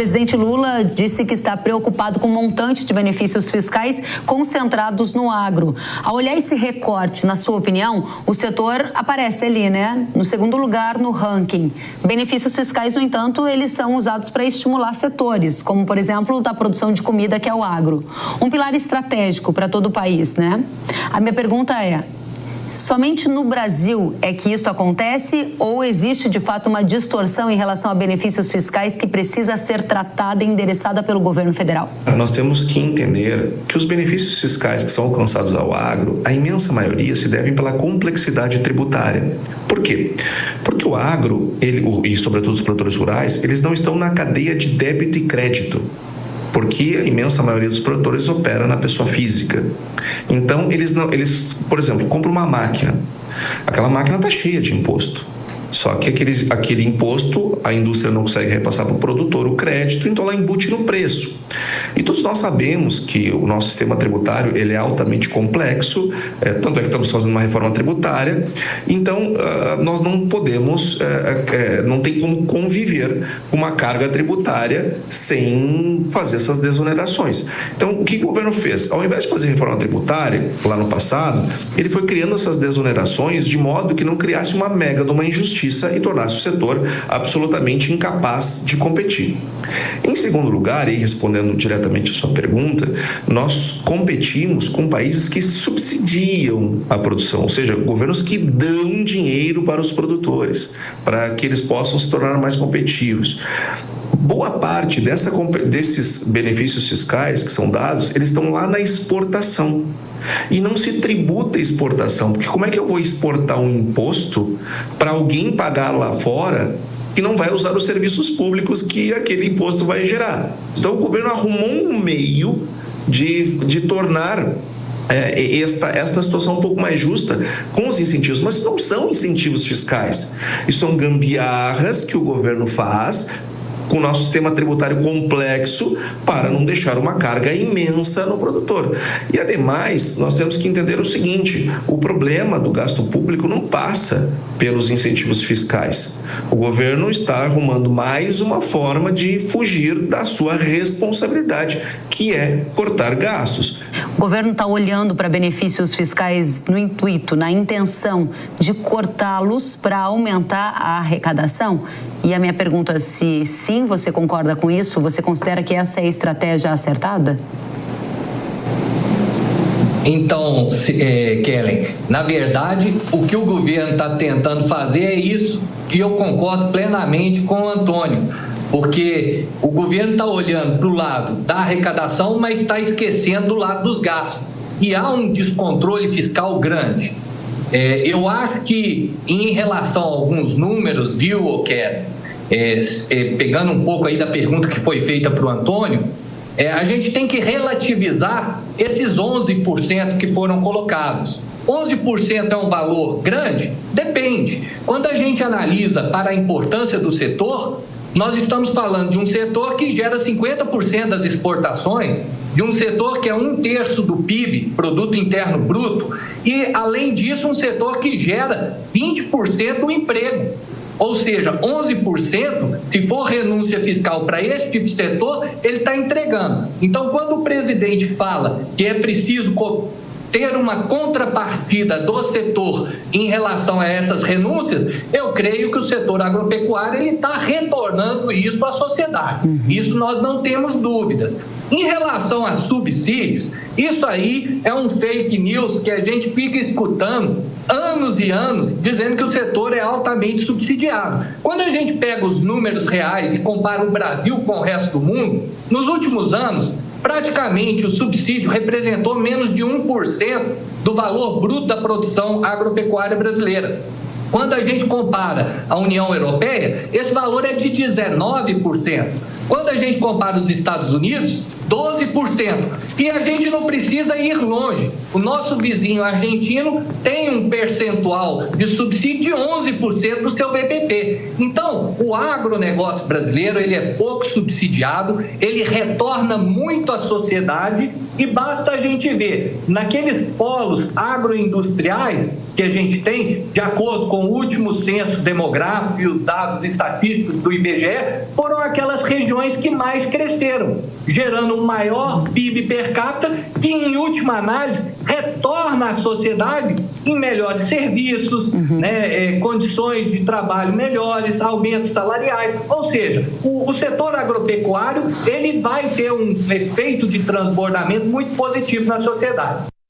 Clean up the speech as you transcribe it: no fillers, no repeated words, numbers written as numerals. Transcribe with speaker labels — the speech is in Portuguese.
Speaker 1: O presidente Lula disse que está preocupado com o montante de benefícios fiscais concentrados no agro. Ao olhar esse recorte, na sua opinião, o setor aparece ali, né? No segundo lugar no ranking. Benefícios fiscais, no entanto, eles são usados para estimular setores, como, por exemplo, da produção de comida, que é o agro. Um pilar estratégico para todo o país, né? A minha pergunta é: somente no Brasil é que isso acontece ou existe de fato uma distorção em relação a benefícios fiscais que precisa ser tratada e endereçada pelo governo federal?
Speaker 2: Nós temos que entender que os benefícios fiscais que são alcançados ao agro, a imensa maioria se devem pela complexidade tributária. Por quê? Porque o agro, e sobretudo os produtores rurais, eles não estão na cadeia de débito e crédito, porque a imensa maioria dos produtores opera na pessoa física. Então, eles, por exemplo, compram uma máquina. Aquela máquina está cheia de imposto. Só que aquele imposto, a indústria não consegue repassar para o produtor o crédito, então ela embute no preço. E todos nós sabemos que o nosso sistema tributário ele é altamente complexo, tanto é que estamos fazendo uma reforma tributária, então nós não podemos, não tem como conviver com uma carga tributária sem fazer essas desonerações. Então, o que o governo fez? Ao invés de fazer reforma tributária, lá no passado, ele foi criando essas desonerações de modo que não criasse uma mega de uma injustiça e tornasse o setor absolutamente incapaz de competir. Em segundo lugar, e respondendo diretamente a sua pergunta, nós competimos com países que subsidiam a produção, ou seja, governos que dão dinheiro para os produtores, para que eles possam se tornar mais competitivos. Boa parte desses benefícios fiscais que são dados, eles estão lá na exportação. E não se tributa a exportação, porque como é que eu vou exportar um imposto para alguém pagar lá fora que não vai usar os serviços públicos que aquele imposto vai gerar? Então o governo arrumou um meio de tornar esta situação um pouco mais justa com os incentivos, mas não são incentivos fiscais, isso são gambiarras que o governo faz com o nosso sistema tributário complexo para não deixar uma carga imensa no produtor. E, ademais, nós temos que entender o seguinte: o problema do gasto público não passa pelos incentivos fiscais. O governo está arrumando mais uma forma de fugir da sua responsabilidade, que é cortar gastos.
Speaker 1: O governo está olhando para benefícios fiscais no intuito, na intenção de cortá-los para aumentar a arrecadação? E a minha pergunta é: se sim, você concorda com isso? Você considera que essa é a estratégia acertada?
Speaker 3: Então, Kellen, na verdade, o que o governo está tentando fazer é isso, e eu concordo plenamente com o Antônio, porque o governo está olhando para o lado da arrecadação, mas está esquecendo do lado dos gastos. E há um descontrole fiscal grande. Eu acho que, em relação a alguns números, viu, Kellen, pegando um pouco aí da pergunta que foi feita para o Antônio, a gente tem que relativizar esses 11% que foram colocados. 11% é um valor grande? Depende. Quando a gente analisa para a importância do setor, nós estamos falando de um setor que gera 50% das exportações, de um setor que é 1/3 do PIB, Produto Interno Bruto, e, além disso, um setor que gera 20% do emprego. Ou seja, 11%, se for renúncia fiscal para esse tipo de setor, ele está entregando. Então, quando o presidente fala que é preciso ter uma contrapartida do setor em relação a essas renúncias, eu creio que o setor agropecuário está retornando isso à sociedade. Isso nós não temos dúvidas. Em relação a subsídios, isso aí é um fake news que a gente fica escutando anos e anos, dizendo que o setor é altamente subsidiado. Quando a gente pega os números reais e compara o Brasil com o resto do mundo, nos últimos anos, praticamente o subsídio representou menos de 1% do valor bruto da produção agropecuária brasileira. Quando a gente compara a União Europeia, esse valor é de 19%. Quando a gente compara os Estados Unidos, 12%. E a gente não precisa ir longe. O nosso vizinho argentino tem um percentual de subsídio de 11% do seu VPP. Então, o agronegócio brasileiro, ele é pouco subsidiado, ele retorna muito à sociedade E basta a gente ver, naqueles polos agroindustriais que a gente tem, de acordo com o último censo demográfico e os dados estatísticos do IBGE, foram aquelas regiões que mais cresceram, gerando um maior PIB per capita que, em última análise, retorna à sociedade em melhores serviços, condições de trabalho melhores, aumentos salariais. Ou seja, o setor agropecuário ele vai ter um efeito de transbordamento muito positivo na sociedade.